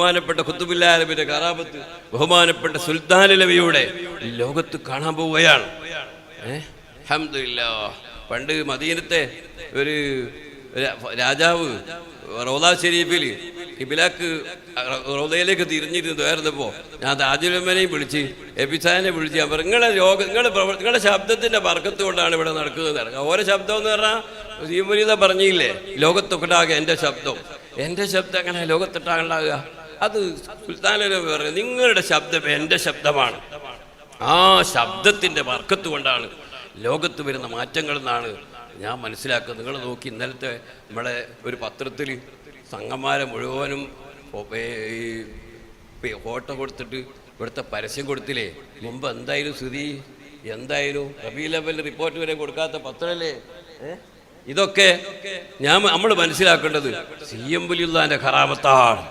ബഹുമാനപ്പെട്ട ഖുതുബുല്ലാലമിന്റെ കറാമത്ത് ബഹുമാനപ്പെട്ട സുൽത്താനുലവിയുടെ ലോകത്ത് കാണാൻ പോവുകയാണ്. അൽഹംദുലില്ലാഹ്. പണ്ട് മദീനത്തെ ഒരു രാജാവ് റൗദാ ഷരീഫിൽ കിബിലക്ക് റൗദയിലേക്ക് തിരിഞ്ഞിരുന്നപ്പോ ഞാൻ താജുലമ്മനെയും വിളിച്ച് എബിസാനെ വിളിച്ച് ഞാൻ പറഞ്ഞു, നിങ്ങളുടെ ശബ്ദത്തിന്റെ ബർക്കത്ത് കൊണ്ടാണ് ഇവിടെ നടക്കുന്നത്. ഓരോ ശബ്ദം എന്ന് പറഞ്ഞാൽ സീമുരീത പറഞ്ഞില്ലേ, ലോകത്തൊട്ടാകെ എൻ്റെ ശബ്ദം അങ്ങനെ ലോകത്തൊട്ടാകുണ്ടാകുക. അത് സുൽത്താനുലമി പറഞ്ഞു, നിങ്ങളുടെ ശബ്ദം എൻ്റെ ശബ്ദമാണ്. ആ ശബ്ദത്തിന്റെ ബർക്കത്ത് കൊണ്ടാണ് ലോകത്ത് വരുന്ന മാറ്റങ്ങൾ എന്നാണ് ഞാൻ മനസ്സിലാക്കുന്നത്. നിങ്ങൾ നോക്കി, ഇന്നലത്തെ നമ്മളെ ഒരു പത്രത്തിൽ സംഘന്മാരെ മുഴുവനും ഫോട്ടോ കൊടുത്തിട്ട് ഇവിടുത്തെ പരസ്യം കൊടുത്തില്ലേ. മുമ്പ് എന്തായാലും സ്ഥിതി എന്തായാലും റബീ ലെവലിൽ റിപ്പോർട്ട് വരെ കൊടുക്കാത്ത പത്രമല്ലേ. ഇതൊക്കെ നമ്മൾ മനസ്സിലാക്കേണ്ടത് സി എം വലിയുള്ളാന്റെ ഖറാമത്താണ്.